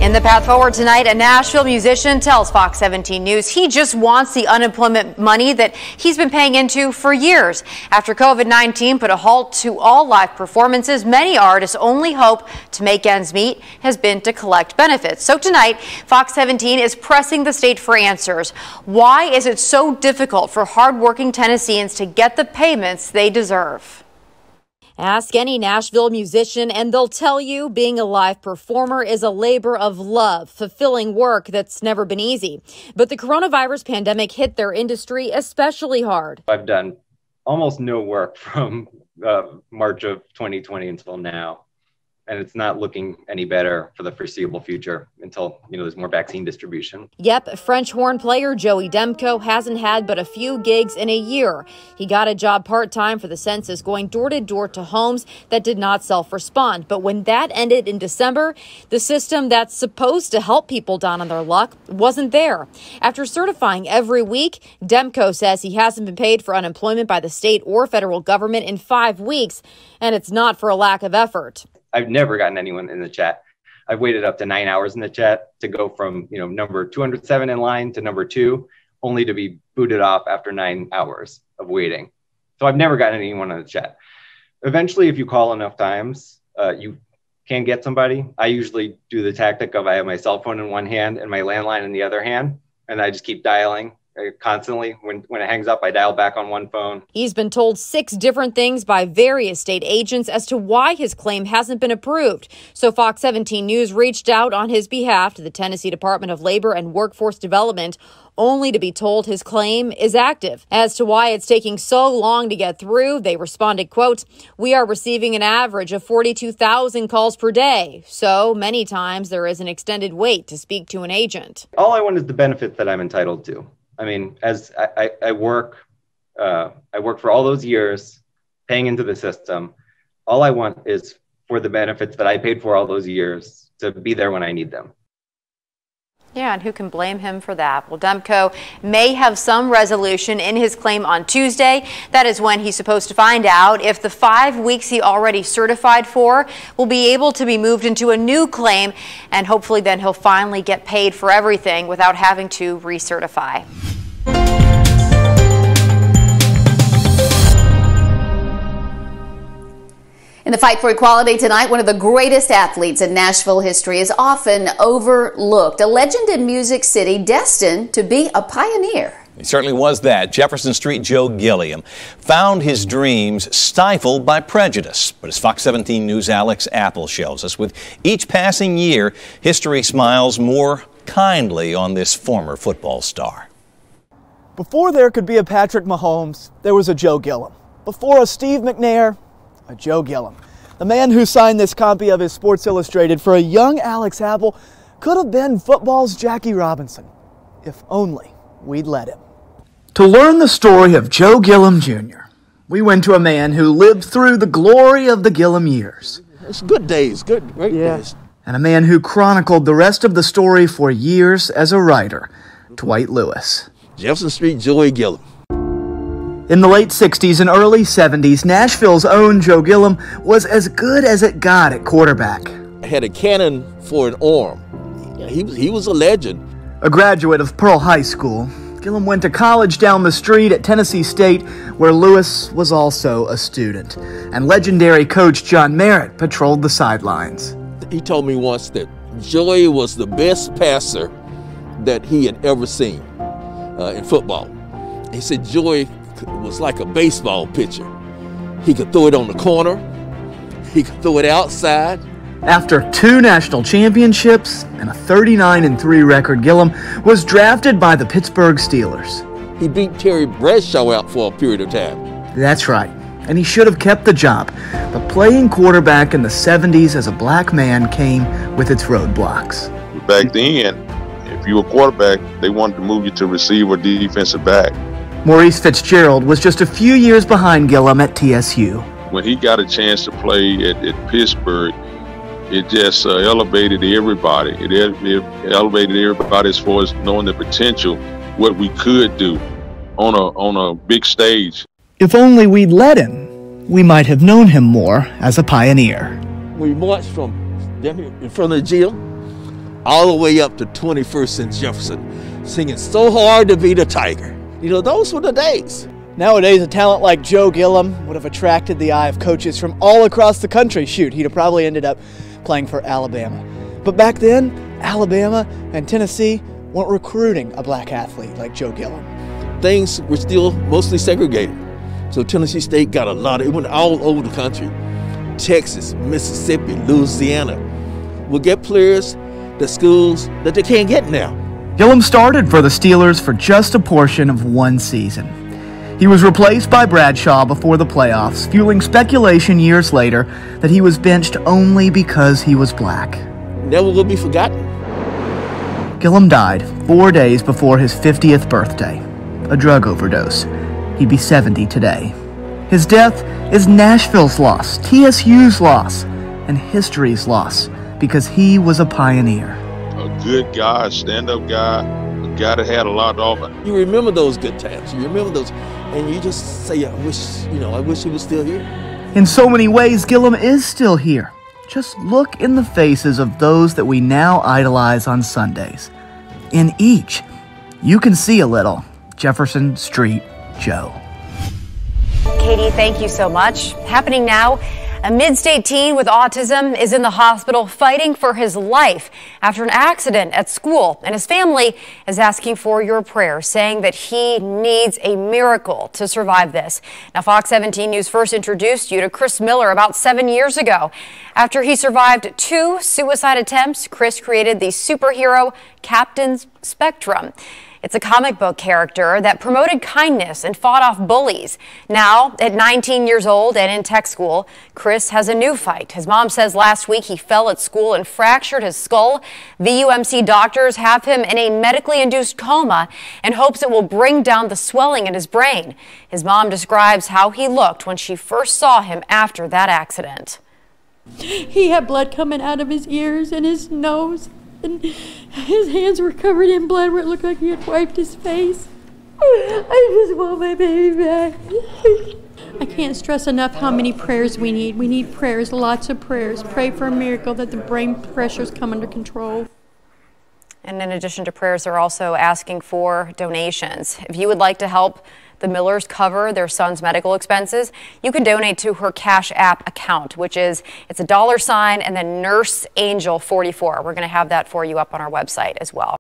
In the Path Forward tonight, a Nashville musician tells Fox 17 News he just wants the unemployment money that he's been paying into for years. After COVID-19 put a halt to all live performances, many artists' only hope to make ends meet has been to collect benefits. So tonight, Fox 17 is pressing the state for answers. Why is it so difficult for hardworking Tennesseans to get the payments they deserve? Ask any Nashville musician and they'll tell you being a live performer is a labor of love, fulfilling work that's never been easy. But the coronavirus pandemic hit their industry especially hard. I've done almost no work from March of 2020 until now. And it's not looking any better for the foreseeable future until, there's more vaccine distribution. Yep, French horn player Joey Demko hasn't had but a few gigs in a year. He got a job part-time for the census going door-to-door to homes that did not self-respond. But when that ended in December, the system that's supposed to help people down on their luck wasn't there. After certifying every week, Demko says he hasn't been paid for unemployment by the state or federal government in 5 weeks, and it's not for a lack of effort. I've never gotten anyone in the chat. I've waited up to 9 hours in the chat to go from, number 207 in line to number 2, only to be booted off after 9 hours of waiting. So I've never gotten anyone in the chat. Eventually, if you call enough times, you can get somebody. I usually do the tactic of I have my cell phone in one hand and my landline in the other hand, and I just keep dialing constantly. When it hangs up, I dial back on one phone. He's been told 6 different things by various state agents as to why his claim hasn't been approved. So Fox 17 News reached out on his behalf to the Tennessee Department of Labor and Workforce Development, only to be told his claim is active. As to why it's taking so long to get through, they responded, quote, "We are receiving an average of 42,000 calls per day. So many times there is an extended wait to speak to an agent." All I want is the benefit that I'm entitled to. I mean, as I work for all those years paying into the system. All I want is for the benefits that I paid for all those years to be there when I need them. Yeah, and who can blame him for that? Well, Demko may have some resolution in his claim on Tuesday. That is when he's supposed to find out if the 5 weeks he already certified for will be able to be moved into a new claim, and hopefully then he'll finally get paid for everything without having to recertify. In the fight for equality tonight, one of the greatest athletes in Nashville history is often overlooked. A legend in Music City, destined to be a pioneer. He certainly was that. Jefferson Street Joe Gilliam found his dreams stifled by prejudice. But as Fox 17 News' Alex Apple shows us, with each passing year, history smiles more kindly on this former football star. Before there could be a Patrick Mahomes, there was a Joe Gilliam. Before a Steve McNair, a Joe Gilliam. The man who signed this copy of his Sports Illustrated for a young Alex Apple could have been football's Jackie Robinson, if only we'd let him. To learn the story of Joe Gilliam Jr., we went to a man who lived through the glory of the Gilliam years. It's good days, great days. And a man who chronicled the rest of the story for years as a writer, Dwight Lewis. Jefferson Street Joe Gilliam. In the late 60s and early 70s, Nashville's own Joe Gilliam was as good as it got at quarterback. I had a cannon for an arm. He was a legend. A graduate of Pearl High School, Gilliam went to college down the street at Tennessee State, where Lewis was also a student. And legendary coach John Merritt patrolled the sidelines. He told me once that Joey was the best passer that he had ever seen in football. He said Joey was like a baseball pitcher. He could throw it on the corner. He could throw it outside. After 2 national championships and a 39-3 record, Gilliam was drafted by the Pittsburgh Steelers. He beat Terry Bradshaw out for a period of time. That's right, and he should have kept the job. But playing quarterback in the 70s as a black man came with its roadblocks. Back then, if you were a quarterback, they wanted to move you to receiver or defensive back. Maurice Fitzgerald was just a few years behind Gilliam at TSU. When he got a chance to play at Pittsburgh, it just elevated everybody. It elevated everybody as far as knowing the potential, what we could do on a big stage. If only we'd let him, we might have known him more as a pioneer. We marched from down here in front of the gym all the way up to 21st and Jefferson, singing So Hard to Be the Tiger. You know, those were the days. Nowadays, a talent like Joe Gillum would have attracted the eye of coaches from all across the country. Shoot, he'd have probably ended up playing for Alabama. But back then, Alabama and Tennessee weren't recruiting a black athlete like Joe Gillum. Things were still mostly segregated. So Tennessee State got a lot it went all over the country. Texas, Mississippi, Louisiana will get players to schools that they can't get now. Gillum started for the Steelers for just a portion of one season. He was replaced by Bradshaw before the playoffs, fueling speculation years later that he was benched only because he was black. Never will be forgotten. Gillum died 4 days before his 50th birthday, a drug overdose. He'd be 70 today. His death is Nashville's loss, TSU's loss, and history's loss because he was a pioneer. A good guy, a stand-up guy, a guy that had a lot to offer. You remember those good times. You remember those, and you just say, I wish he was still here. In so many ways, Gillum is still here. Just look in the faces of those that we now idolize on Sundays. In each, you can see a little Jefferson Street Joe. Katie, thank you so much. Happening now, a mid-state teen with autism is in the hospital fighting for his life after an accident at school, and his family is asking for your prayers, saying that he needs a miracle to survive this. Now, Fox 17 News first introduced you to Chris Miller about 7 years ago. After he survived 2 suicide attempts, Chris created the superhero Captain's Spectrum. It's a comic book character that promoted kindness and fought off bullies. Now, at 19 years old and in tech school, Chris has a new fight. His mom says last week he fell at school and fractured his skull. VUMC doctors have him in a medically induced coma and hopes it will bring down the swelling in his brain. His mom describes how he looked when she first saw him after that accident. He had blood coming out of his ears and his nose. And his hands were covered in blood where it looked like he had wiped his face. I just want my baby back. I can't stress enough how many prayers we need. We need prayers, lots of prayers. Pray for a miracle that the brain pressures come under control. And in addition to prayers, they're also asking for donations. If you would like to help the Millers cover their son's medical expenses, you can donate to her Cash App account, which is, it's $$ and then Nurse Angel 44. We're going to have that for you up on our website as well.